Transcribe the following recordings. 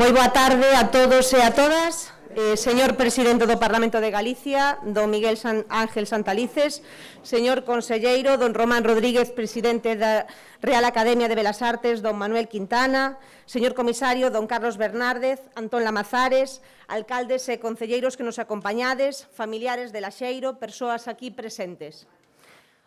Moi boa tarde a todos e a todas. Señor Presidente do Parlamento de Galicia, don Miguel Ángel Santalices, señor Conselleiro, don Román Rodríguez, Presidente da Real Academia de Belas Artes, don Manuel Quintana, señor Comisario, don Carlos Bernárdez, Antón Lamazares, alcaldes e concelleiros que nos acompañades, familiares de Laxeiro, persoas aquí presentes.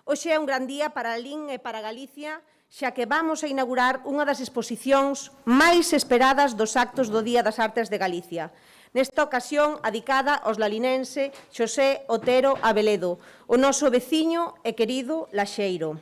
Hoxe é un gran día para Lalín e para Galicia, xa que vamos a inaugurar unha das exposicións máis esperadas dos actos do Día das Artes de Galicia. Nesta ocasión, adicada aos lalinense Xosé Otero Abeledo, o noso veciño e querido Laxeiro.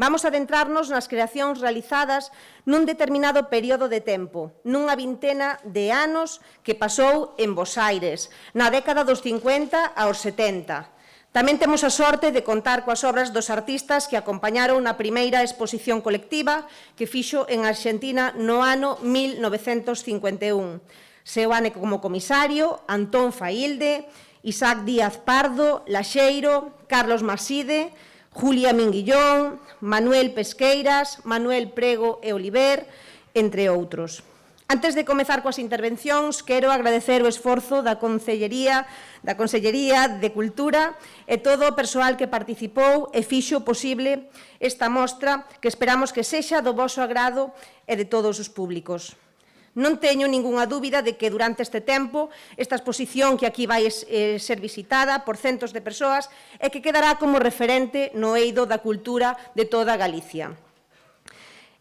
Vamos a adentrarnos nas creacións realizadas nun determinado período de tempo, nunha vintena de anos que pasou en Bos Aires, na década dos 50 aos 70. Tamén temos a sorte de contar coas obras dos artistas que acompañaron na primeira exposición colectiva que fixo en Arxentina no ano 1951. Seoane como comisario, Antón Faílde, Isaac Díaz Pardo, Laxeiro, Carlos Maside, Julia Minguillón, Manuel Pesqueiras, Manuel Prego e Oliver, entre outros. Antes de comezar coas intervencións, quero agradecer o esforzo da Consellería de Cultura e todo o persoal que participou e fixo posible esta mostra que esperamos que sexa do voso agrado e de todos os públicos. Non teño ningunha dúbida de que durante este tempo esta exposición que aquí vai ser visitada por centos de persoas e que quedará como referente no eido da cultura de toda Galicia.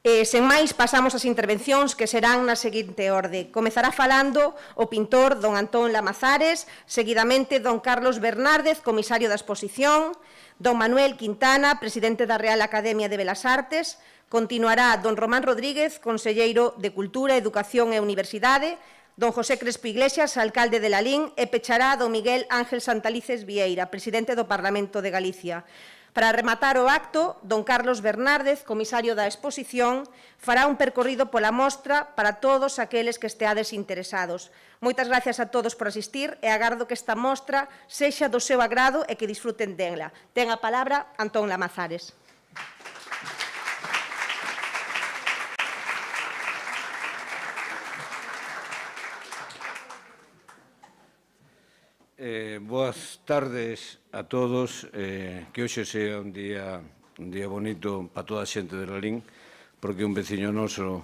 Sen máis, pasamos ás intervencións que serán na seguinte orde. Comezará falando o pintor don Antón Lamazares, seguidamente don Carlos Bernárdez, comisario da exposición, don Manuel Quintana, presidente da Real Academia de Belas Artes, continuará don Román Rodríguez, conselleiro de Cultura, Educación e Universidade, don José Crespo Iglesias, alcalde de Lalín, e pechará don Miguel Ángel Santalices Vieira, presidente do Parlamento de Galicia. Para rematar o acto, don Carlos Bernárdez, comisario da exposición, fará un percorrido pola mostra para todos aqueles que esteades interesados. Moitas gracias a todos por asistir e agardo que esta mostra sexa do seu agrado e que disfruten dela. Ten a palabra Antón Lamazares. Boas tardes a todos, que hoxe sea un día bonito para toda a xente de Lalín, porque un veciño noso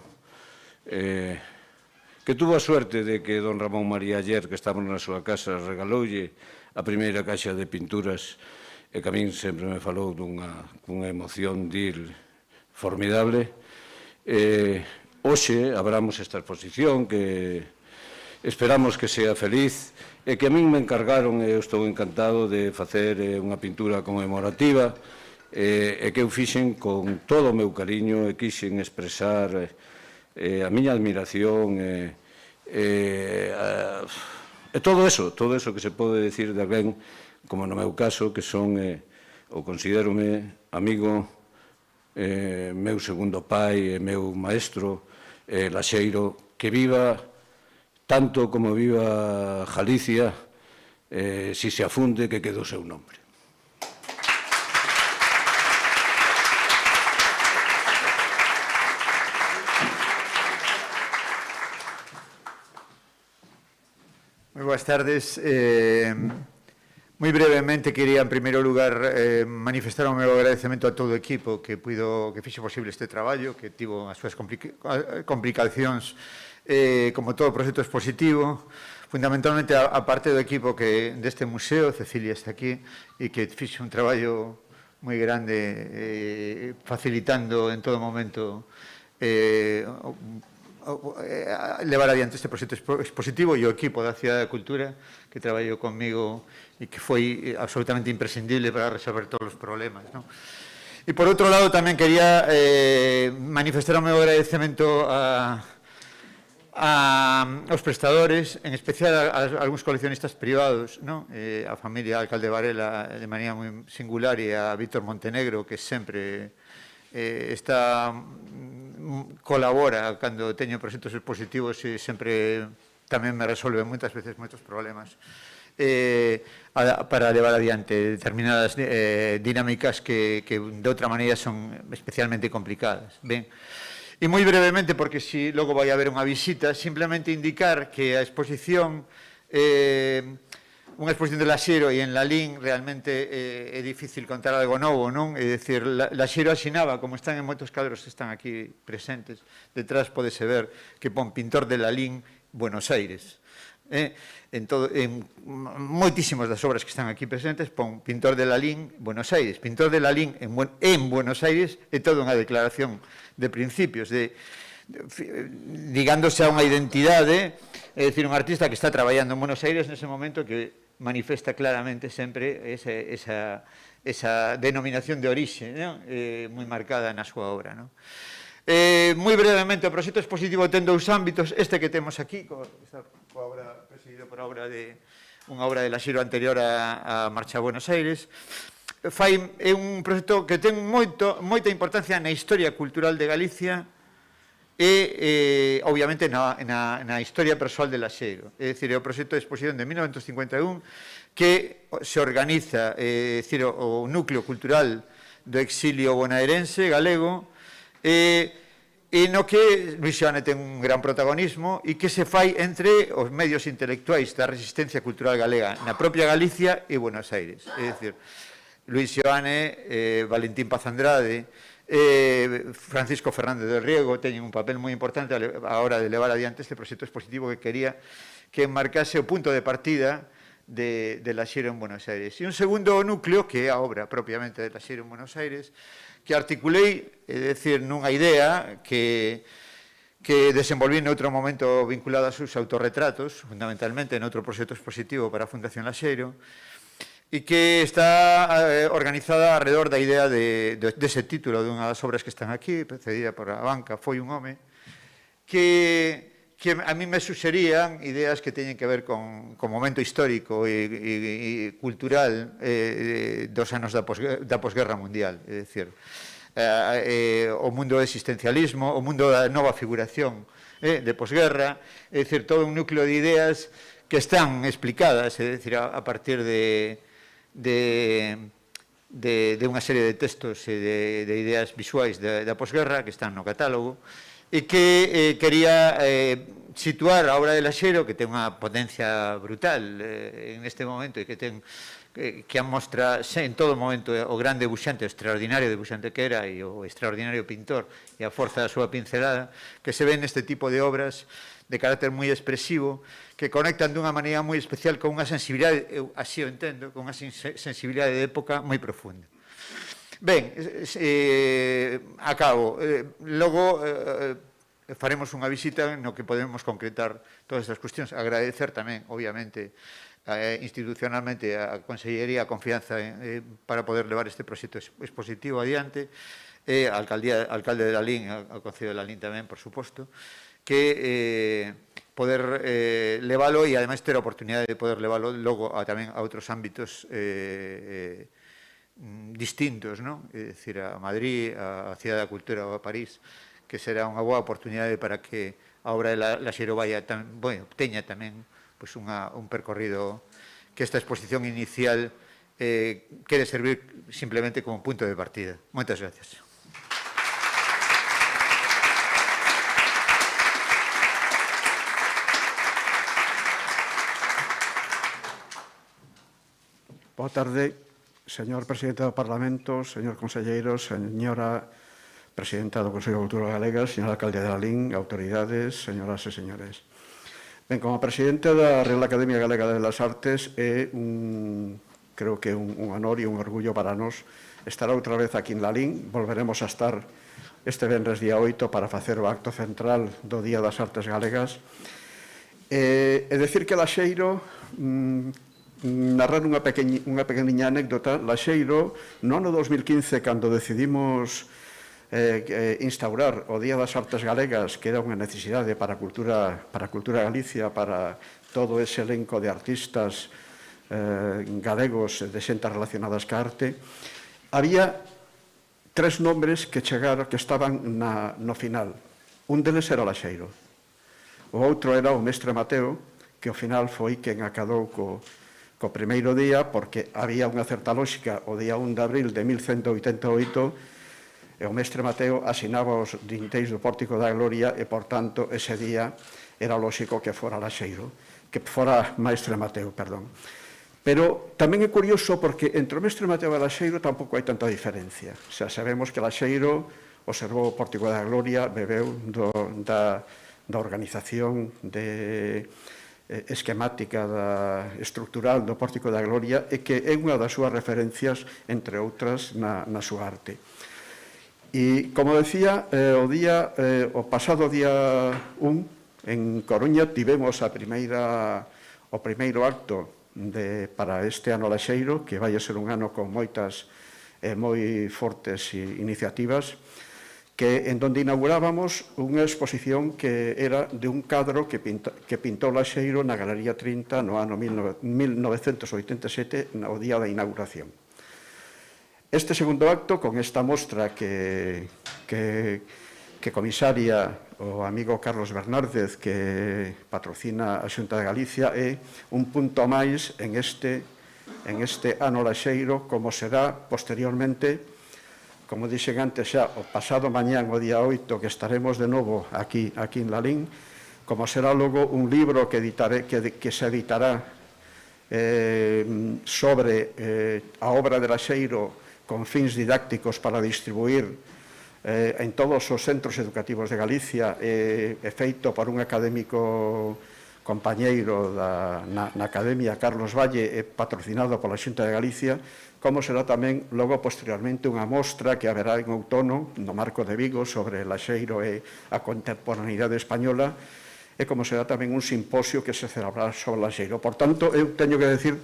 que tuvo a suerte de que don Ramón María ayer, que estamos na súa casa, regaloulle a primeira caixa de pinturas e que a min sempre me falou dunha emoción dil formidable. Hoxe abramos esta exposición que esperamos que sea feliz e que a min me encargaron e eu estou encantado de facer unha pintura conmemorativa e que eu fixen con todo o meu cariño e quixen expresar a miña admiración e todo eso que se pode decir de alguén, como no meu caso, que son, ou considérome amigo, meu segundo pai e meu maestro, Laxeiro, que viva tanto como viva Galicia, si se afunde que quede o seu nombre. Moi boas tardes. Moi brevemente quería, en primeiro lugar, manifestar o meu agradecemento a todo o equipo que fixe posible este traballo, que tivo as súas complicacións como todo o proxecto expositivo, fundamentalmente a parte do equipo deste museo, Cecilia está aquí, e que fixe un traballo moi grande facilitando en todo momento levar adiante este proxecto expositivo, e o equipo da Cidade da Cultura que traballou conmigo e que foi absolutamente imprescindible para resolver todos os problemas, non? E por outro lado tamén quería manifestar o meu agradecemento aos prestadores, en especial a algúns coleccionistas privados, non? A familia Alcalde Varela de maneira moi singular e a Víctor Montenegro, que sempre colabora cando teño proxectos expositivos e sempre tamén me resolve moitas veces moitos problemas para levar adiante determinadas dinámicas que de outra maneira son especialmente complicadas. Ben, e moi brevemente, porque si logo vai haber unha visita, simplemente indicar que a exposición, unha exposición de Laxeiro e en Lalín, realmente é difícil contar algo novo, non? É dicir, Laxeiro asinaba, como están en moitos cadros que están aquí presentes, detrás podese ver que pon pintor de Lalín, Buenos Aires. En moitísimas das obras que están aquí presentes pon pintor de Lalín, Buenos Aires. Pintor de Lalín en Buenos Aires é toda unha declaración de principios, ligándose a unha identidade, é dicir, un artista que está traballando en Buenos Aires nese momento que manifesta claramente sempre esa denominación de orixe, non? Moi marcada na súa obra, non? Moi brevemente, o proxecto expositivo ten dous ámbitos, este que temos aquí, presidido por a obra de unha obra de Laxeiro anterior a Marcha a Buenos Aires. É un proxecto que ten moita importancia na historia cultural de Galicia e, obviamente, na historia persoal de Laxeiro. É dicir, é o proxecto de exposición de 1951 que se organiza, é dicir, o núcleo cultural do exilio bonaerense galego, e no que Luis Seoane ten un gran protagonismo e que se fai entre os medios intelectuais da resistencia cultural galega na propia Galicia e Buenos Aires. É dicir, Luis Seoane, Valentín Paz Andrade, Francisco Fernández del Riego teñen un papel moi importante a hora de levar adiante este proxecto expositivo que quería que marcase o punto de partida de Laxeiro en Buenos Aires. E un segundo núcleo, que é a obra propiamente de Laxeiro en Buenos Aires, que articulei, é dicir, nunha idea que desenvolví noutro momento vinculado a seus autorretratos, fundamentalmente en outro proxecto expositivo para a Fundación Laxeiro, e que está organizada alrededor da idea dese título dunha das obras que están aquí, precedida por a banca Foi un home, que a mí me suxerían ideas que teñen que ver con momento histórico e cultural dos anos da posguerra mundial, é dicir, o mundo do existencialismo, o mundo da nova figuración de posguerra, é dicir, todo un núcleo de ideas que están explicadas, é dicir, a partir de unha serie de textos e de ideas visuais da posguerra que están no catálogo, e que quería situar a obra de Laxeiro, que ten unha potencia brutal en este momento e que amostra en todo momento o gran debuxante, o extraordinario debuxante que era e o extraordinario pintor e a forza da súa pincelada, que se ve neste tipo de obras de carácter moi expresivo, que conectan dunha maneira moi especial con unha sensibilidade, eu así o entendo, con unha sensibilidade de época moi profunda. Ben, acabo. Logo faremos unha visita no que podemos concretar todas estas cuestións. Agradecer tamén, obviamente, institucionalmente a Consellería a confianza para poder levar este proxecto expositivo adiante, alcalde de Lalín, ao Concello de Lalín tamén, por suposto, que poder leválo e, ademais, ter a oportunidade de poder leválo logo tamén a outros ámbitos distintos, non? É dicir, a Madrid, a Cidade da Cultura ou a París, que será unha boa oportunidade para que a obra de Laxeiro teña tamén un percorrido que esta exposición inicial quere servir simplemente como punto de partida. Moitas gracias. Boa tarde, señor presidente do Parlamento, señor conselleiro, señora presidenta do Consello de Cultura Galega, señor alcalde de Lalín, autoridades, señoras e señores. Ben, como presidente da Real Academia Galega de las Artes, creo que un honor e un orgullo para nós estar outra vez aquí en Lalín. Volveremos a estar este venres día 8 para facer o acto central do Día das Artes Galegas. E decir que Laxeiro, narrar unha pequeniña anécdota, Laxeiro, no ano 2015, cando decidimos instaurar o Día das Artes Galegas, que era unha necesidade para a cultura Galicia, para todo ese elenco de artistas galegos de xentes relacionadas ca arte, había tres nombres que estaban no final. Un deles era Laxeiro. O outro era o mestre Mateo, que ao final foi quen acadou co primeiro día, porque había unha certa lógica. O día 1 de abril de 1188, e o mestre Mateo asinaba os dinteis do Pórtico da Gloria e, por tanto, ese día era lógico que fora Laxeiro, que fora maestre Mateo, perdón. Pero tamén é curioso porque entre o mestre Mateo e Laxeiro tampouco hai tanta diferencia. Xa sabemos que Laxeiro observou o Pórtico da Gloria, bebeu da organización esquemática estructural do Pórtico da Gloria e que é unha das súas referencias, entre outras, na súa arte. E, como decía, o pasado día 1, en Coruña, tivemos o primeiro acto para este ano Laxeiro, que vai a ser un ano con moitas moi fortes iniciativas, en donde inaugurábamos unha exposición que era de un cadro que pintou Laxeiro na Galería 30 no ano 1987, o día da inauguración. Este segundo acto, con esta mostra que comisaria o amigo Carlos Bernárdez, que patrocina a Xunta de Galicia, é un punto máis en este ano Laxeiro, como será posteriormente, como dixen antes xa, o pasado mañán, o día 8, que estaremos de novo aquí en Lalín, como será logo un libro que se editará sobre a obra de Laxeiro con fins didácticos para distribuir en todos os centros educativos de Galicia, feito por un académico compañeiro na Academia Carlos Valle, patrocinado pola Xunta de Galicia, como será tamén logo posteriormente unha mostra que haberá en outono no Marco de Vigo sobre Laxeiro e a contemporaneidade española, e como será tamén un simposio que se celebrará sobre Laxeiro. Por tanto, eu teño que decir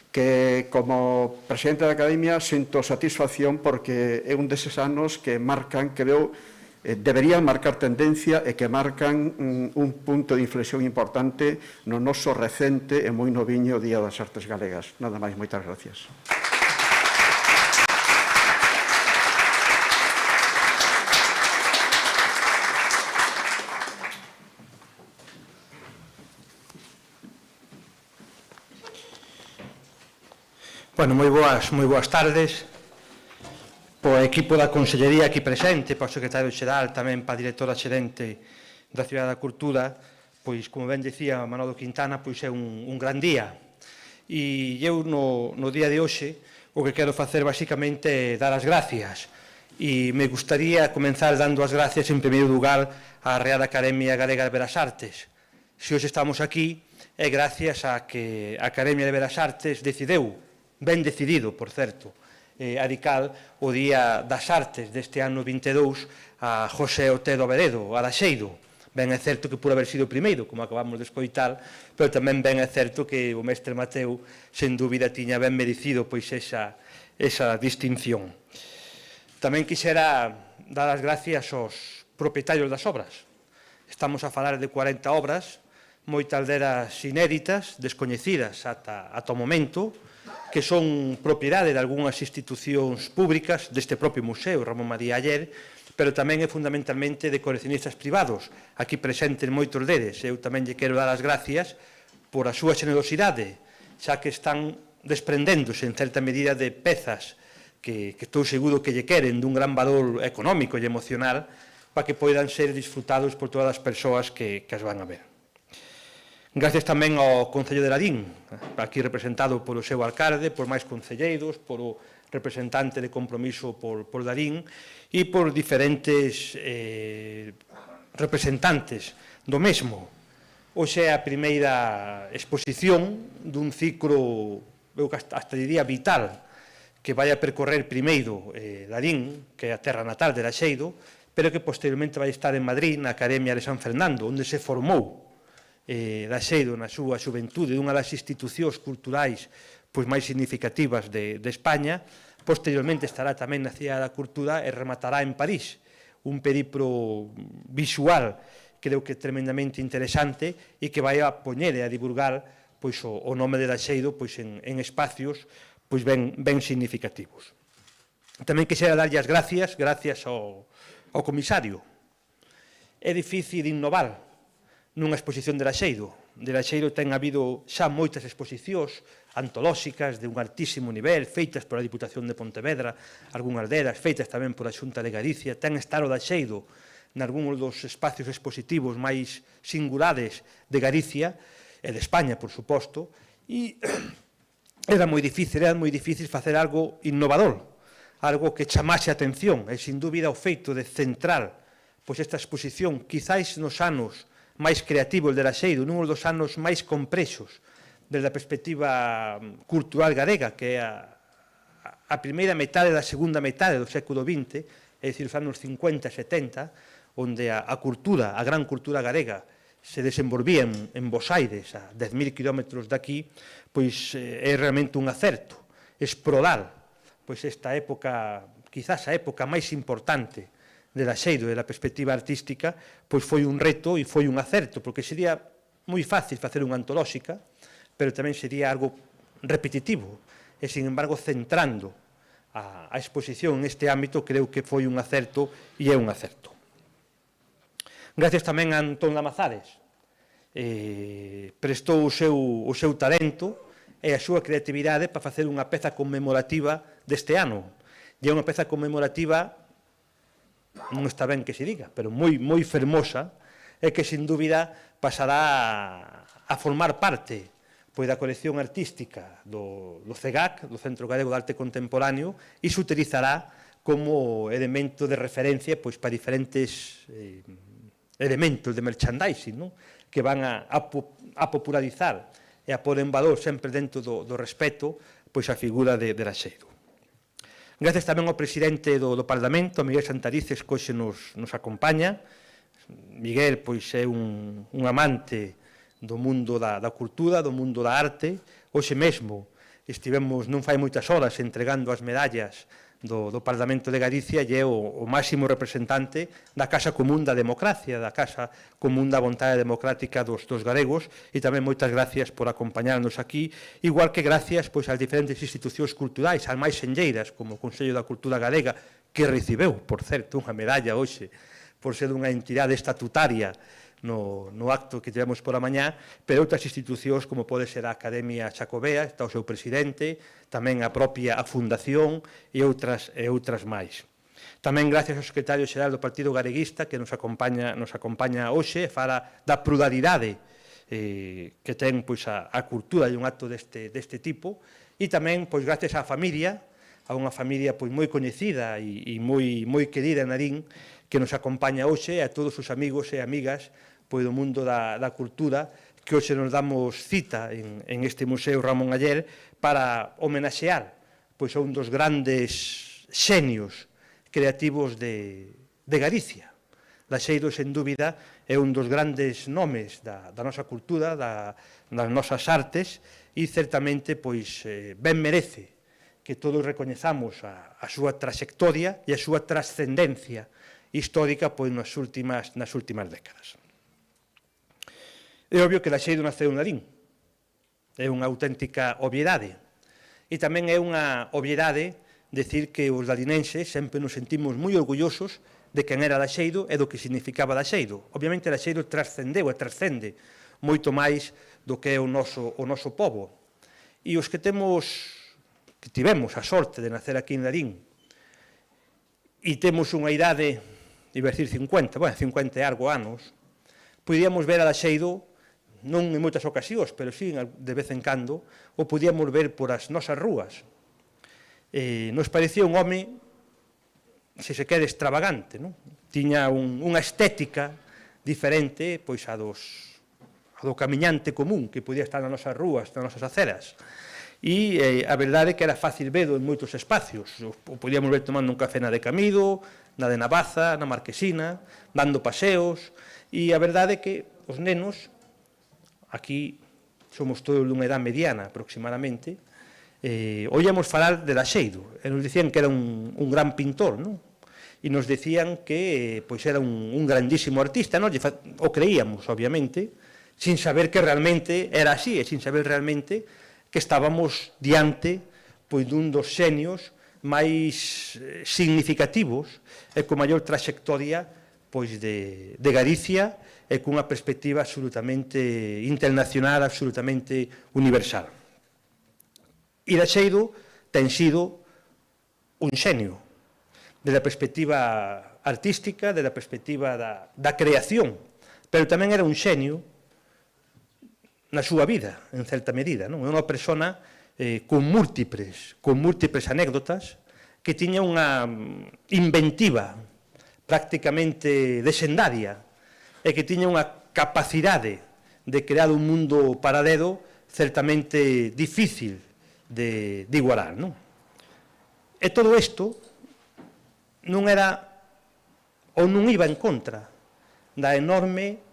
que como presidente da Academia sinto satisfacción porque é un deses anos que marcan, creo, deberían marcar tendencia e que marcan un punto de inflexión importante no noso recente e moi noviño Día das Artes Galegas. Nada máis, moitas gracias. Bueno, moi boas tardes. Po equipo da Consellería aquí presente, po secretario xeral, tamén pa directora xerente da Cidade da Cultura, pois, como ben dicía Manolo Quintana, pois é un gran día. E eu, no día de hoxe, o que quero facer basicamente é dar as gracias. E me gustaría comenzar dando as gracias, en primeiro lugar, á Real Academia Galega de Belas Artes. Se hoxe estamos aquí, é gracias a que a Academia de Belas Artes decideu, ben decidido, por certo, adicar o Día das Artes deste ano 22 a José Otero Veredo, a Laxeiro. Ben é certo que por haber sido o primeiro, como acabamos de escoitar, pero tamén ben é certo que o mestre Mateo, sen dúbida, tiña ben merecido pois esa distinción. Tamén quixera dar as gracias aos propietarios das obras. Estamos a falar de 40 obras, moitas delas inéditas, descoñecidas ata o momento, que son propiedade de algunhas institucións públicas deste propio museo, Ramón María Aller, pero tamén é fundamentalmente de coleccionistas privados, aquí presentes moitos deles. Eu tamén lle quero dar as gracias por a súa xenerosidade, xa que están desprendéndose en certa medida de pezas que estou seguro que lle queren dun gran valor económico e emocional para que poidan ser disfrutados por todas as persoas que as van a ver. Gracias tamén ao Concello de Ladín, aquí representado polo seu alcalde, por máis concelleiros, por o representante de Compromiso por Ladín e por diferentes representantes do mesmo. Hoxe é a primeira exposición dun ciclo, eu hasta diría vital, que vai a percorrer primeiro Ladín, que é a terra natal de Laxeiro, pero que posteriormente vai estar en Madrid, na Academia de San Fernando, onde se formou Laxeiro na súa xuventude, unha das institucións culturais máis significativas de España. Posteriormente estará tamén na Cidade da Cultura e rematará en París. Un periplo visual, creo que tremendamente interesante e que vai a poñer e a divulgar o nome de Laxeiro en espacios ben significativos. Tamén quixera darlle as gracias ao comisario. É difícil innovar nunha exposición de Laxeiro. De Laxeiro ten habido xa moitas exposicións antolóxicas de un altísimo nivel, feitas pola Diputación de Pontevedra, algunhas delas feitas tamén pola Xunta de Galicia. Ten estar o Laxeiro nalgúns dos espacios expositivos máis singulares de Galicia e de España, por suposto, e era moi difícil facer algo innovador, algo que chamase a atención, e sin dúbida o feito de centrar esta exposición, quizáis nos anos máis creativos de Laxeiro, nun dos anos máis complexos desde a perspectiva cultural galega, que é a primeira metade da segunda metade do século XX, é dicir, os anos 50 e 70, onde a cultura, a gran cultura galega, se desenvolvía en Bos Aires, a 10.000 kilómetros daqui, é realmente un acerto, explorar esta época, quizás a época máis importante Laxeiro e da perspectiva artística, pois foi un reto e foi un acerto, porque sería moi fácil facer unha antolóxica, pero tamén sería algo repetitivo, e, sin embargo, centrando a exposición neste ámbito, creo que foi un acerto e é un acerto. Gracias tamén a Antón Lamazares, prestou o seu talento e a súa creatividade para facer unha peza conmemorativa deste ano. E é unha peza conmemorativa, non está ben que se diga, pero moi fermosa, e que, sin dúbida, pasará a formar parte da colección artística do CEGAC, do Centro Galego de Arte Contemporáneo, e se utilizará como elemento de referencia para diferentes elementos de merchandising, que van a popularizar e a pôr en valor, sempre dentro do respeto, a figura de Laxeiro. Gracias tamén ao presidente do Parlamento, Miguel Santalices, que hoxe nos acompaña. Miguel é un amante do mundo da cultura, do mundo da arte. Hoxe mesmo estivemos, non fai moitas horas, entregando as medallas do Parlamento de Galicia, e é o máximo representante da Casa Común da Democracia, da Casa Común da Vontade Democrática dos galegos, e tamén moitas gracias por acompañarnos aquí, igual que gracias ás diferentes institucións culturais, as máis senlleiras, como o Consello da Cultura Galega, que recibeu, por certo, unha medalla hoxe, por ser unha entidade estatutaria no acto que tivemos por a mañá, pero outras institucións, como pode ser a Academia Xacobea, está o seu presidente, tamén a propia Fundación e outras máis. Tamén gracias ao secretario xeral do Partido Galeguista, que nos acompaña hoxe, e fala da pluralidade que ten a cultura de un acto deste tipo, e tamén gracias á familia, a unha familia moi coñecida e moi querida en Narín, que nos acompaña hoxe, e a todos os amigos e amigas do mundo da cultura, que hoxe nos damos cita en este Museo Ramón Aller para homenaxear a un dos grandes xenios creativos de Galicia. Laxeiro, sen dúbida, é un dos grandes nomes da nosa cultura, das nosas artes, e certamente ben merece que todos recoñezamos a súa trayectoria e a súa trascendencia histórica nas últimas décadas. É obvio que Laxeiro naceu en Narín, é unha auténtica obviedade, e tamén é unha obviedade decir que os larinenses sempre nos sentimos moi orgullosos de quen era Laxeiro e do que significaba Laxeiro. Obviamente Laxeiro trascendeu e trascende moito máis do que é o noso pobo, e os que tivemos a sorte de nacer aquí en Narín e temos unha idade, iba a decir 50 e algo anos, podíamos ver a Laxeiro, non en moitas ocasións, pero sí de vez en cando, o podíamos ver por as nosas rúas. Nos parecía un home, se se quere, extravagante, tiña unha estética diferente a do camiñante común que podía estar nas nosas rúas, nas nosas aceras. E a verdade é que era fácil verlo en moitos espacios. O podíamos ver tomando un café na de Camido, na de Navaza, na Marquesina, dando paseos, e a verdade é que os nenos, aquí somos todos dunha edad mediana aproximadamente, oíamos falar de Laxeiro, e nos dicían que era un gran pintor, e nos decían que era un grandísimo artista, o creíamos, obviamente, sin saber que realmente era así, e sin saber realmente que estábamos diante dun dos xenios máis significativos e con maior trayectoria de Galicia e cunha perspectiva absolutamente internacional, absolutamente universal. E Laxeiro ten sido un xenio desde a perspectiva artística, desde a perspectiva da creación, pero tamén era un xenio na súa vida, en certa medida. É unha persona con múltiples anécdotas, que tiña unha inventiva prácticamente lesendaria, e que tiña unha capacidade de crear un mundo paralelo certamente difícil de igualar. E todo isto non era ou non iba en contra da enorme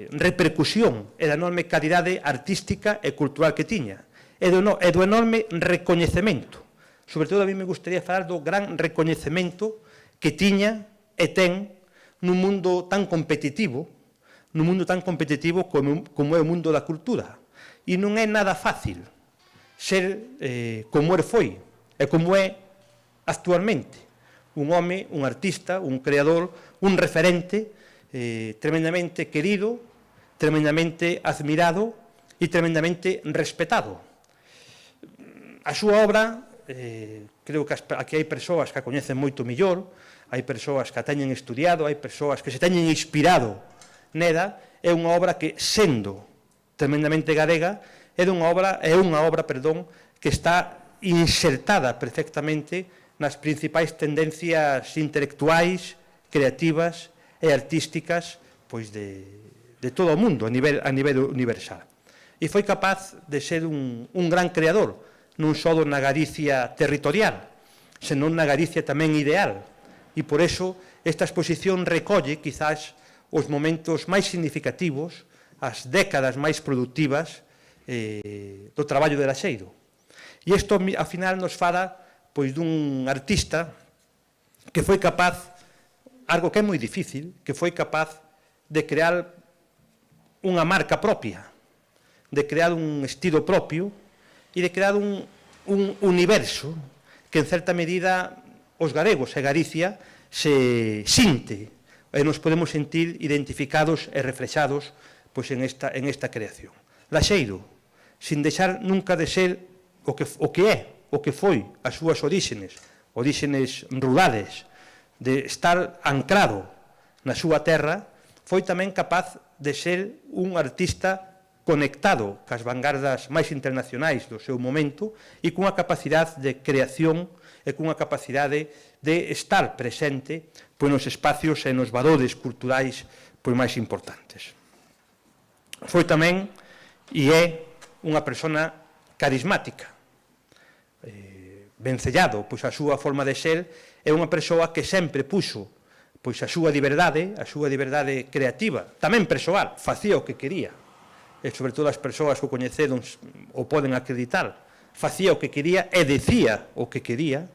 repercusión e da enorme calidade artística e cultural que tiña, e do enorme recoñecemento. Sobre todo, a mí me gustaría falar do gran recoñecemento que tiña e ten nun mundo tan competitivo, como é o mundo da cultura. E non é nada fácil ser como el foi e como é actualmente. Un home, un artista, un creador, un referente tremendamente querido, tremendamente admirado e tremendamente respetado. A súa obra, creo que aquí hai persoas que a coñecen moito mellor, hai persoas que a teñen estudiado, hai persoas que se teñen inspirado nela, é unha obra que, sendo tremendamente galega, é unha obra que está insertada perfectamente nas principais tendencias intelectuais, creativas e artísticas de todo o mundo a nivel universal. E foi capaz de ser un gran creador, non só na Galicia territorial, senón na Galicia tamén ideal. E por eso esta exposición recolle quizás os momentos máis significativos, as décadas máis productivas do traballo de Laxeiro. E isto, ao final, nos fala dun artista que foi capaz, algo que é moi difícil, que foi capaz de crear unha marca propia, de crear un estilo propio e de crear un universo que, en certa medida, os galegos e Galicia se sinte e nos podemos sentir identificados e reflexados en esta creación. Laxeiro, sin deixar nunca de ser o que foi as súas orígenes rurales, de estar anclado na súa terra, foi tamén capaz de ser un artista conectado cas vanguardas máis internacionais do seu momento e cunha capacidade de creación e cunha capacidade de estar presente nos espacios e nos valores culturais máis importantes. Foi tamén e é unha persona carismática, vencellado a súa forma de ser, é unha persoa que sempre puxo a súa liberdade creativa, tamén persoal, facía o que quería, e sobre todo as persoas que o coñeceron o poden acreditar, facía o que quería e decía o que quería,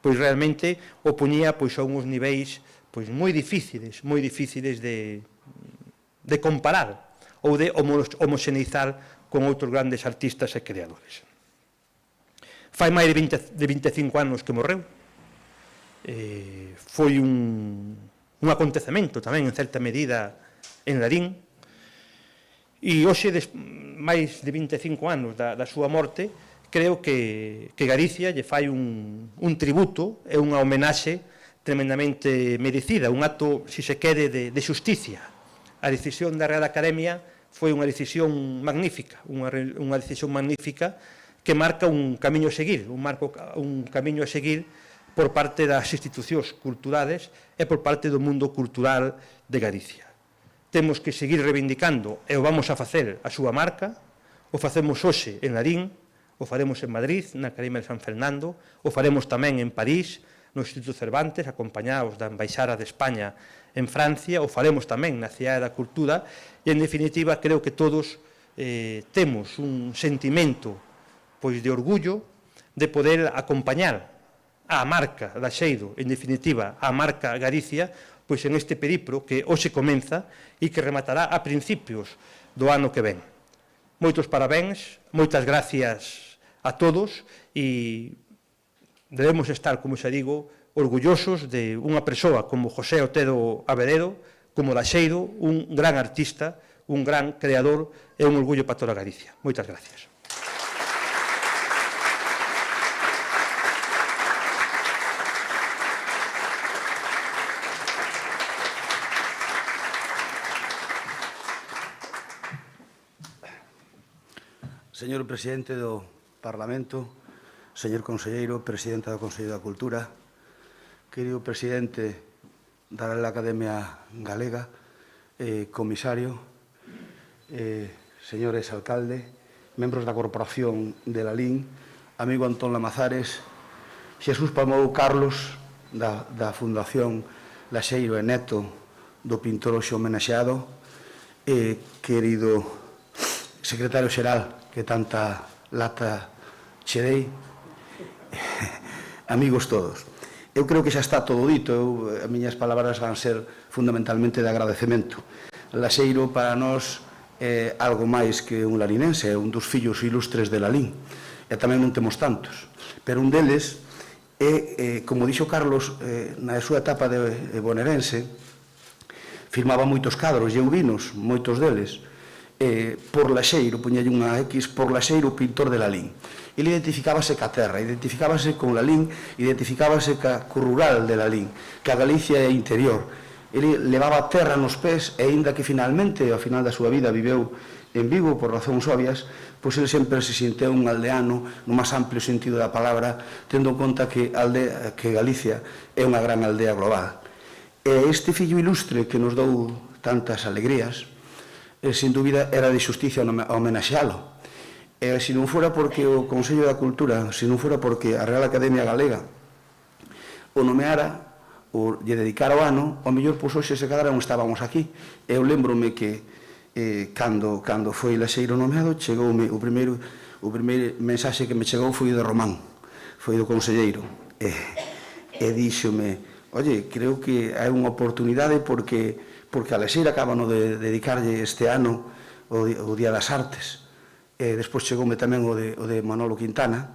realmente o poñía a uns niveis moi difíciles de comparar ou de homoxeneizar con outros grandes artistas e creadores. Fai máis de 25 anos que morreu. Foi un acontecemento tamén, en certa medida, en Larín. E hoxe, máis de 25 anos da súa morte, creo que Galicia lle fai un tributo e unha homenaxe tremendamente merecida, un acto, se se quere, de xusticia. A decisión da Real Academia foi unha decisión magnífica, que marca un camiño a seguir, por parte das institucións culturales e por parte do mundo cultural de Galicia. Temos que seguir reivindicando, e o vamos a facer, a súa marca, o facemos hoxe en Larín, o faremos en Madrid, na Academia de San Fernando, o faremos tamén en París, no Instituto Cervantes, acompañados da Embaixada de España en Francia, o faremos tamén na Cidade da Cultura, e, en definitiva, creo que todos temos un sentimento de orgullo de poder acompañar a marca Laxeiro, en definitiva, a marca Galicia, en este periplo que hoxe comeza e que rematará a principios do ano que ven. Moitos parabéns, moitas gracias a todos e debemos estar, como xa digo, orgullosos de unha persoa como José Otero Averedo, como Laxeiro, un gran artista, un gran creador e un orgullo para toda Galicia. Moitas gracias. Señor Presidente do Parlamento, señor Conselleiro, Presidenta do Consello da Cultura, querido Presidente da Real Academia Galega, Comisario, señores Alcalde, membros da Corporación de Lalín, amigo Antón Lamazares, Xesús Palmou Carlos, da Fundación Laxeiro e neto do pintor hoxe homenaxeado, querido Secretario Xeral, que tanta lata che dei, amigos todos. Eu creo que xa está todo dito, as miñas palabras van ser fundamentalmente de agradecemento. Laxeiro para nós é algo máis que un larinense, é un dos fillos ilustres de Lalín, e tamén non temos tantos, pero un deles é, como dixo Carlos, na súa etapa de bonaerense, firmaba moitos cadros e eubinos, moitos deles, por Laxeiro, puñalle unha X, por Laxeiro, pintor de Lalín. Ele identificábase ca terra, identificábase con Lalín, identificábase co rural de Lalín, que a Galicia é interior. Ele levaba a terra nos pés e, aínda que finalmente, ao final da súa vida, viveu en Vigo por razóns obvias, pois ele sempre se sinteu un aldeano no máis amplio sentido da palabra, tendo en conta que Galicia é unha gran aldea global. E este fillo ilustre que nos dou tantas alegrías, sin dúbida, era de xusticia homenaxealo. Se non fora porque o Consello da Cultura, se non fora porque a Real Academia Galega o nomeara, o lle dedicara o ano, ao mellor, pois, hoxe se cadra non estábamos aquí. Eu lembrome que cando foi Laxeiro nomeado, chegoume o primeiro mensaxe que me chegou foi de Román, foi do conselleiro, e díxome: oye, creo que hai unha oportunidade porque a Laxeiro acaban de dedicarlle este ano o Día das Artes. Despois chegoume tamén o de Manolo Quintana,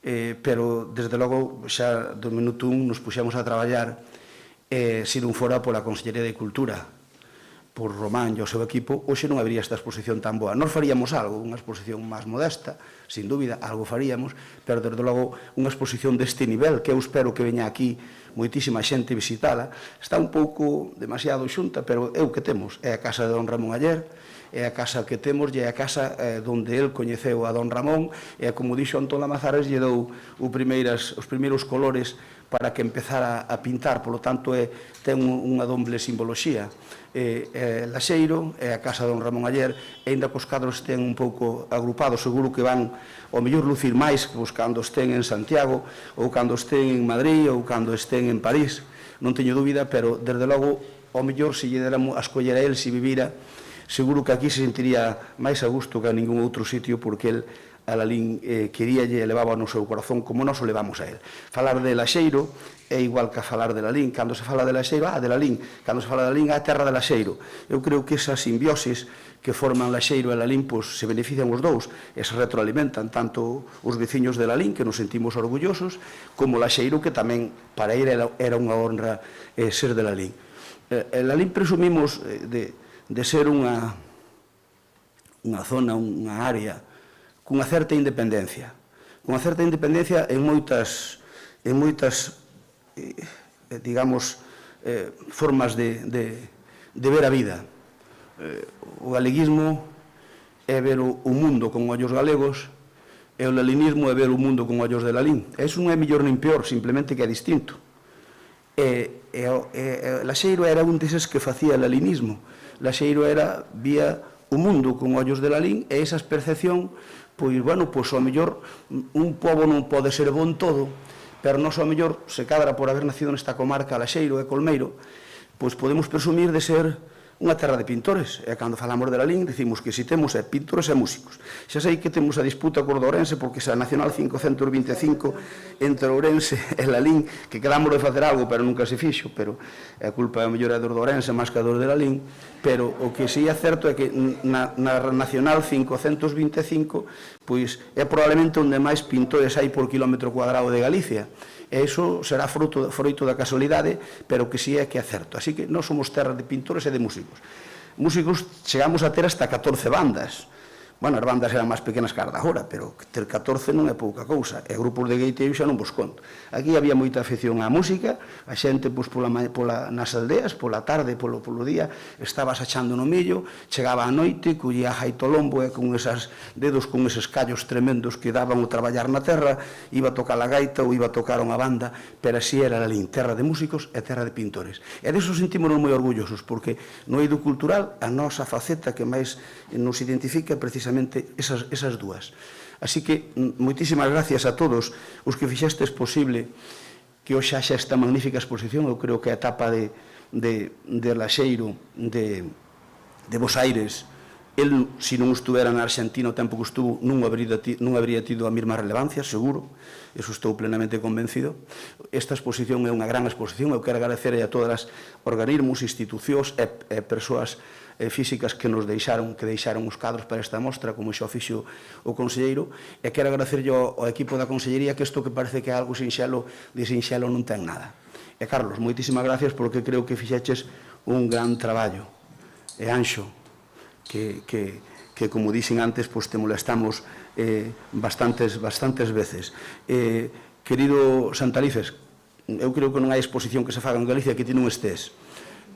pero desde logo xa do minuto 1 nos puxemos a traballar, se non fora pola Consellería de Cultura, por Román e o seu equipo, hoxe non habería esta exposición tan boa. Nós faríamos algo, unha exposición máis modesta, sin dúbida, algo faríamos, pero desde logo unha exposición deste nivel, que eu espero que veña aquí moitísima xente visitala, está un pouco demasiado xunta, pero é o que temos, é a casa de don Ramón Aller, é a casa que temos e é a casa onde el coñeceu a don Ramón, e como dixo Antón Lamazares, lle dou os primeiros colores para que empezara a pintar, polo tanto ten unha doble simboloxía. Laxeiro é a casa de don Ramón Aller, e ainda que os cadros estén un pouco agrupados, seguro que van ao mellor lucir máis que cando estén en Santiago, ou cando estén en Madrid, ou cando estén en París, non teño dúbida, pero desde logo, ao mellor, se lle déramos a escoller a él, se vivira, seguro que aquí se sentiría máis a gusto que a ningún outro sitio, porque el a Lalín queríalle e levaba no seu corazón como nos o levamos a él. Falar de Laxeiro é igual que falar de Lalín. Cando se fala de Laxeiro, de Lalín. Cando se fala de Lalín, a terra de Laxeiro. Eu creo que esa simbiosis que forman Laxeiro e Lalín, pois, se benefician os dous e se retroalimentan tanto os veciños de Lalín, que nos sentimos orgullosos, como Laxeiro, que tamén para ele era unha honra ser de Lalín. Lalín presumimos de ser unha zona, unha área cunha certa independencia en moitas digamos, formas de ver a vida. O galeguismo é ver o mundo con ollos galegos e o lalinismo é ver o mundo con ollos de Lalín. Eso non é mellor nin peor, simplemente que é distinto. Laxeiro era un deses que facía lalinismo. Laxeiro vía o mundo con ollos de Lalín, e esa percepción, pois, bueno, pois, ao mellor, un pobo non pode ser bon todo, pero nós, ao mellor, se cadra por haber nacido nesta comarca, Laxeiro e Colmeiro, pois podemos presumir de ser unha terra de pintores, e cando falamos de Lalín dicimos que si temos pintores e músicos. Xa sei que temos a disputa cor de Ourense, porque xa Nacional 525 entre Ourense e Lalín, que quedamos de facer algo, pero nunca se fixo, pero a culpa é mellor dos de Ourense máis que dos de Lalín, pero o que si é certo é que na Nacional 525 pois é probablemente onde máis pintores hai por quilómetro cuadrado de Galicia. E iso será froito da casualidade, pero que si é certo. Así que nós somos terra de pintores e de músicos. Músicos chegamos a ter hasta 14 bandas. Bueno, as bandas eran máis pequenas que as de agora, pero ter 14 non é pouca cousa. E grupos de gaiteiro xa non vos conto. Aquí había moita afección á música, a xente nas aldeas, pola tarde, polo día, estaba sachando no millo, chegaba a noite, collía a jaitolombo e con esos dedos, con eses callos tremendos que daban o traballar na terra, iba a tocar a gaita ou iba a tocar unha banda, pero así era Lalín, terra de músicos e terra de pintores. E deso sentímonos moi orgullosos, porque no eido cultural a nosa faceta que máis nos identifica precisamente esas dúas. Así que, moitísimas gracias a todos os que fixestes posible que hoxe haxa esta magnífica exposición. Eu creo que a etapa de Laxeiro, de Bos Aires, El, se non estuvera na Argentina o tempo que estuvo, non habría tido a mesma relevancia, seguro. Eso estou plenamente convencido. Esta exposición é unha gran exposición. Eu quero agradecer a todas as organismos, institucións e persoas físicas que nos deixaron os cadros para esta mostra, como xa o fixo o conselleiro, e quero agradecerlle ao equipo da consellería que isto que parece que é algo sinxelo, de sinxelo non ten nada. E Carlos, moitísimas gracias porque creo que fixeches un gran traballo. E Anxo, que como dixen antes, te molestamos bastantes veces. Querido Santalices, eu creo que non hai exposición que se faga en Galicia que ti non estés.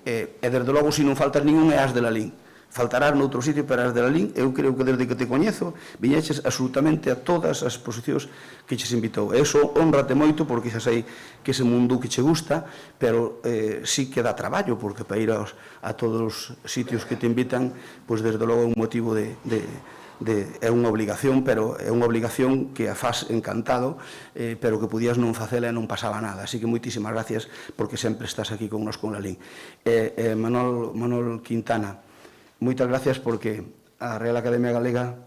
E desde logo, se non faltas ningún, é as de Lalín. Faltarás noutro sitio, pero as de Lalín, eu creo que desde que te coñezo, viñeches absolutamente a todas as exposicións que ches invitou. E iso honrate moito, porque xa sei que ese mundo que che gusta, pero sí que dá traballo, porque para ir a todos os sitios que te invitan, pois desde logo é un motivo é unha obligación, pero é unha obligación que a faz encantado, pero que podías non facela e non pasaba nada. Así que moitísimas gracias, porque sempre estás aquí con nos con Lalín. Manol Quintana, moitas gracias porque a Real Academia Galega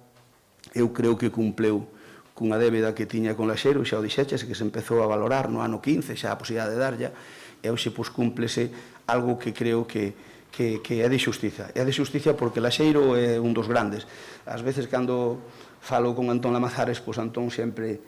eu creo que cumpleu cunha débeda que tiña con Laxeiro, xa o dixeches, que se empezou a valorar no ano 15, xa a posibilidade de darlla, e hoxe cúmplese algo que creo que é de xustiza. É de xustiza porque Laxeiro é un dos grandes. Ás veces, cando falo con Antón Lamazares, pois Antón sempre,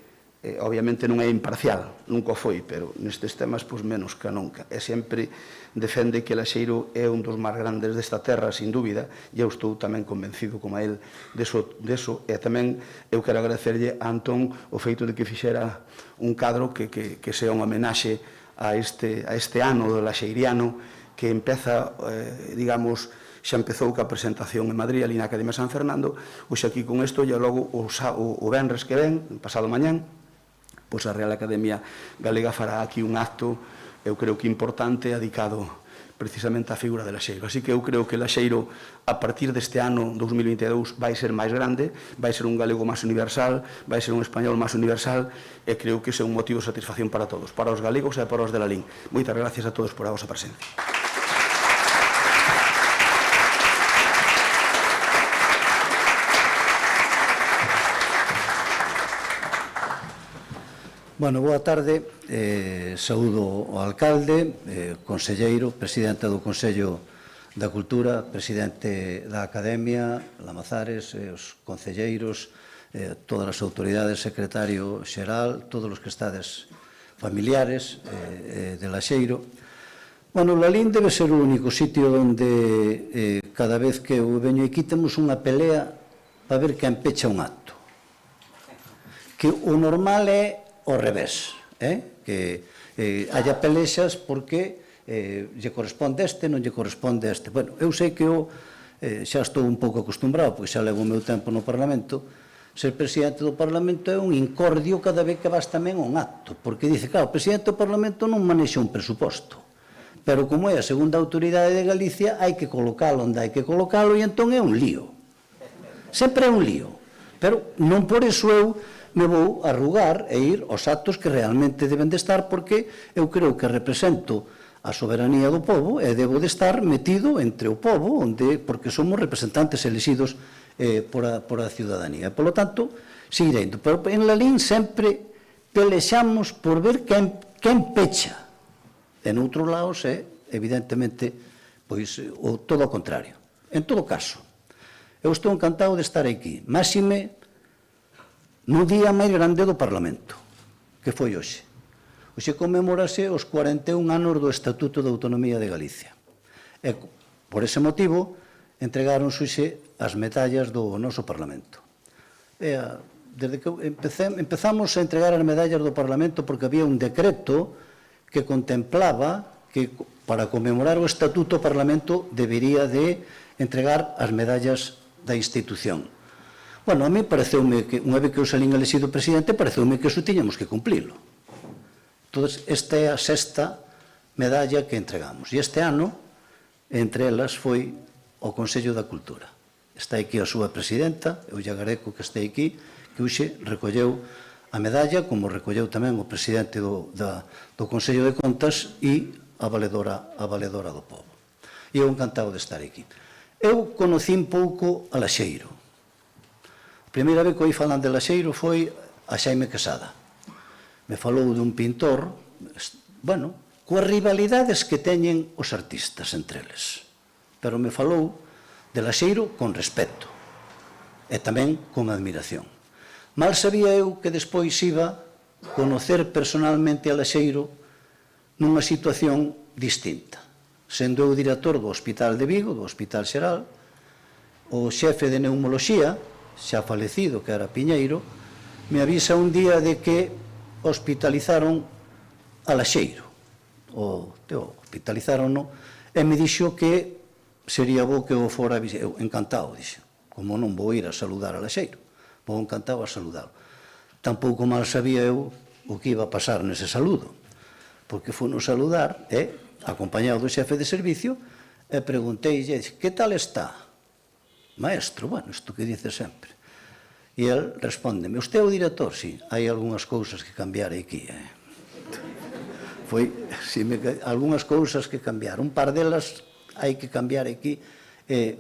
obviamente non é imparcial, nunca foi, pero nestes temas, pois menos que nunca. E sempre defende que Laxeiro é un dos máis grandes desta terra, sin dúbida, e eu estou tamén convencido, como a él, deso. E tamén eu quero agradecerlle a Antón o feito de que fixera un cadro que sea unha homenaxe a este ano do laxeiriano, que empeza, digamos, xa empezou ca presentación en Madrid, ali na Academia San Fernando, hoxe aquí con isto, e logo o venres que ven, pasado mañán, pois a Real Academia Galega fará aquí un acto, eu creo que importante, dedicado precisamente á figura de Laxeiro. Así que eu creo que Laxeiro, a partir deste ano 2022, vai ser máis grande, vai ser un galego máis universal, vai ser un español máis universal, e creo que ese é un motivo de satisfacción para todos, para os galegos e para os de Lalín. Moitas gracias a todos por a vosa presencia. Bueno, boa tarde. Saúdo ao alcalde, conselleiro, presidente do Consello da Cultura, presidente da Academia, Lamazares, os concelleiros, todas as autoridades, secretario xeral, todos os que estades familiares de Laxeiro. Bueno, Lalín debe ser o único sitio onde cada vez que eu veño aquí temos unha pelea para ver quen pecha un acto. Que o normal é ao revés, que haya pelexas porque lle corresponde este, non lle corresponde este. Bueno, eu sei que eu xa estou un pouco acostumbrado, porque xa levo o meu tempo no Parlamento, ser presidente do Parlamento é un incordio cada vez que vas tamén a un acto, porque dice, claro, o presidente do Parlamento non manexa un presuposto, pero como é a segunda autoridade de Galicia, hai que colocalo onde hai que colocalo, e entón é un lío. Sempre é un lío, pero non por iso eu me vou arrugar e ir aos actos que realmente deben de estar, porque eu creo que represento a soberanía do povo e debo de estar metido entre o povo, porque somos representantes elixidos por a ciudadanía. Por lo tanto, seguirei indo. Pero en Lalín sempre pelexamos por ver quen pecha. En outros lados é, evidentemente, pois todo o contrario. En todo caso, eu estou encantado de estar aquí. Máxime no día máis grande do Parlamento, que foi hoxe. Hoxe conmemorase os 41 anos do Estatuto de Autonomía de Galicia. E, por ese motivo, entregáronse hoxe as medallas do noso Parlamento. Desde que empezamos a entregar as medallas do Parlamento porque había un decreto que contemplaba que para conmemorar o Estatuto o Parlamento debería de entregar as medallas da institución. Bueno, a mí pareceume que, unha vez que eu salín elexido presidente, pareceume que eso tiñamos que cumplilo. Entón, esta é a sexta medalla que entregamos. E este ano, entre elas, foi ao Consello da Cultura. Está aquí a súa presidenta, eu lle agradeco que este aquí, que hoxe recolleu a medalla, como recolleu tamén o presidente do Consello de Contas e a valedora do povo. E eu encantado de estar aquí. Eu conocín pouco a Laxeiro. A primeira vez que oí falando de Laxeiro foi a Xaime Quesada. Me falou dun pintor, bueno, coas rivalidades que teñen os artistas entre eles. Pero me falou de Laxeiro con respeto e tamén con admiración. Mal sabía eu que despois iba conocer personalmente a Laxeiro nunha situación distinta. Sendo eu director do Hospital de Vigo, do Hospital Xeral, o xefe de neumoloxía, xa falecido, que era Piñeiro, me avisa un día de que hospitalizaron a Laxeiro. Hospitalizaron-no e me dixo que sería bo que eu fora a visitar. Eu, encantado, dixo. Como non vou ir a saludar a Laxeiro? Vou encantado a saludar. Tampouco mal sabía eu o que iba a pasar nese saludo, porque fui no saludar, acompañado do xefe de servicio, e pregunteille, que tal está? Maestro, bueno, isto que dice sempre. E el respóndeme, usted é o director? Sí, hai algunhas cousas que cambiar aquí. Foi, algunhas cousas que cambiar. Un par delas hai que cambiar aquí,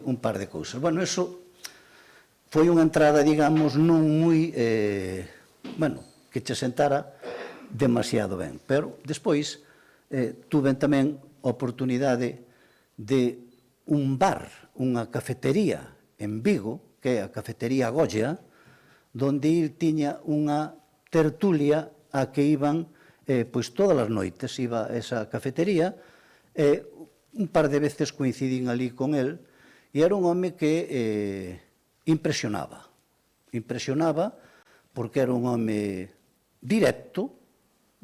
un par de cousas. Bueno, eso foi unha entrada, digamos, non moi, bueno, que che sentara demasiado ben. Pero, despois, tuve tamén a oportunidade de un bar, unha cafetería en Vigo, que é a cafetería Goya, donde il tiña unha tertulia a que iban, pois todas as noites iba a esa cafetería, un par de veces coincidín ali con el, e era un home que impresionaba porque era un home directo,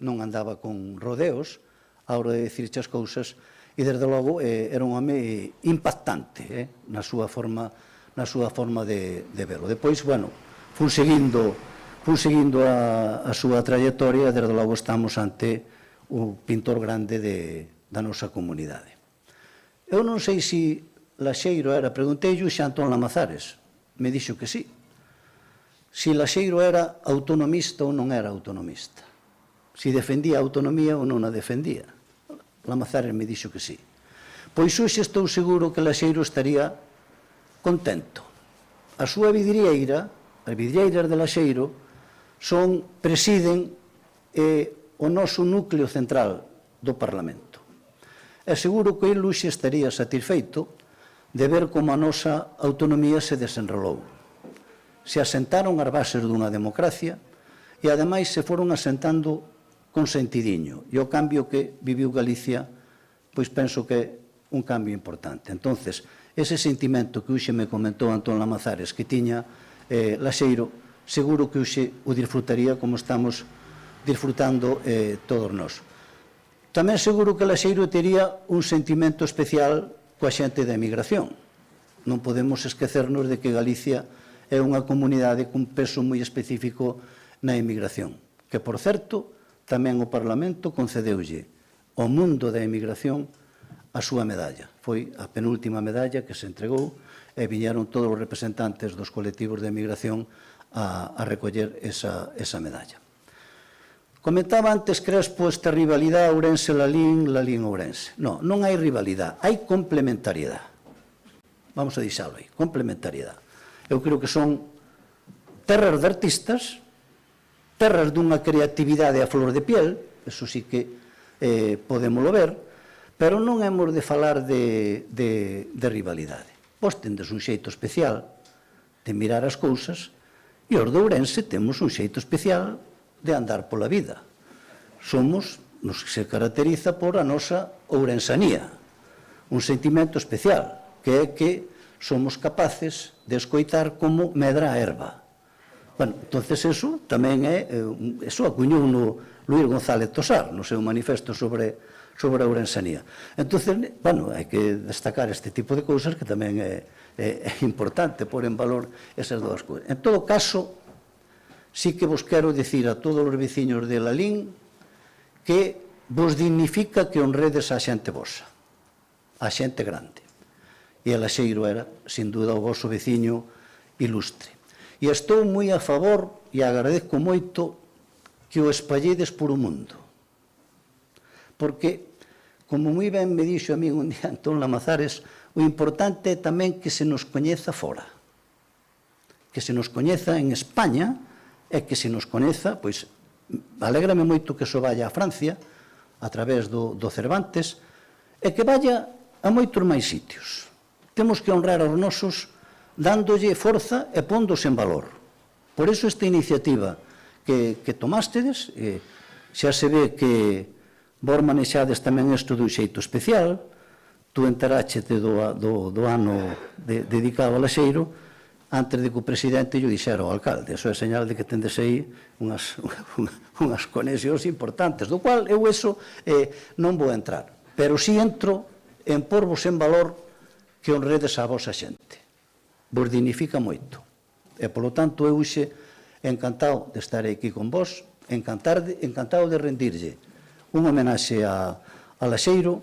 non andaba con rodeos a hora de dicirche as cousas, e desde logo era un home impactante na súa forma de verlo. Depois, bueno, fun seguindo a súa trayectoria, e desde logo estamos ante o pintor grande da nosa comunidade. Eu non sei se Laxeiro era, preguntei-llo xa Antón Lamazares, me dixo que sí. Se Laxeiro era autonomista ou non era autonomista. Se defendía a autonomía ou non a defendía. Lamazares me dixo que sí. Pois hoxe estou seguro que Laxeiro estaría contento. A súa vidrieira, as vidrieiras de Laxeiro, presiden o noso núcleo central do Parlamento. E seguro que el hoxe estaría satisfeito de ver como a nosa autonomía se desenrolou. Se asentaron as bases dunha democracia e, ademais, se foron asentando con sentidiño. E o cambio que viviu Galicia, pois penso que é un cambio importante. Entonces, ese sentimento que hoxe me comentou Antón Lamazares que tiña Laxeiro, seguro que hoxe o disfrutaría como estamos disfrutando todos nós. Tamén seguro que Laxeiro tería un sentimento especial coa xente da emigración. Non podemos esquecernos de que Galicia é unha comunidade cun peso moi específico na emigración, que, por certo, tamén o Parlamento concedeulle ao mundo da emigración a súa medalla. Foi a penúltima medalla que se entregou e viñeron todos os representantes dos colectivos de emigración a recoller esa medalla. Comentaba antes Crespo esta rivalidade Ourense-Lalín, Lalín-Ourense. Non hai rivalidade, hai complementariedade. Vamos a deixalo aí, complementariedade. Eu creo que son terras de artistas, terras dunha creatividade a flor de piel, eso sí que podémoslo ver, pero non hemos de falar de rivalidade. Vos tendes un xeito especial de mirar as cousas e os de Ourense temos un xeito especial de andar pola vida. Nos se caracteriza por a nosa ourensanía, un sentimento especial, que é que somos capaces de escoitar como medra a erva. Bueno, entonces eso tamén eso acuñou no Luís González Tosar, no seu manifesto sobre a ourensanía. Entonces, bueno, hai que destacar este tipo de cousas que tamén é importante pôr en valor esas dúas cousas. En todo caso, sí que vos quero dicir a todos os veciños de Lalín que vos dignifica que honredes a xente vosa, a xente grande. E a Laxeiro era, sin duda, o voso veciño ilustre. E estou moi a favor e agradezco moito que o espalledes por o mundo. Porque como moi ben me dixo a mí un día Antón Lamazares, o importante é tamén que se nos coñeza fora. Que se nos coñeza en España e que se nos coñeza, pois, alégrame moito que eso vaya a Francia, a través do Cervantes, e que vaya a moitos máis sitios. Temos que honrar aos nosos dándolle forza e póndose en valor. Por iso esta iniciativa que tomástedes, xa se ve que vos manexades tamén isto dun xeito especial, tú enteráchete do ano dedicado ao laxeiro, antes de que o presidente lle dixera ao alcalde. Eso é señal de que tendes aí unhas conexións importantes, do cual eu eso non vou entrar. Pero si entro en porvos en valor que honredes a vosa xente. Vos dignifica moito. E, polo tanto, eu hoxe encantado de estar aquí con vos, encantado de rendirlle un homenaxe a Laxeiro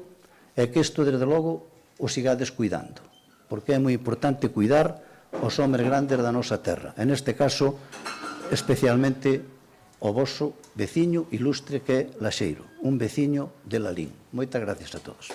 e que isto, desde logo, o sigades cuidando. Porque é moi importante cuidar os homes grandes da nosa terra. En este caso, especialmente o voso veciño ilustre que é Laxeiro, un veciño de Lalín. Moitas gracias a todos.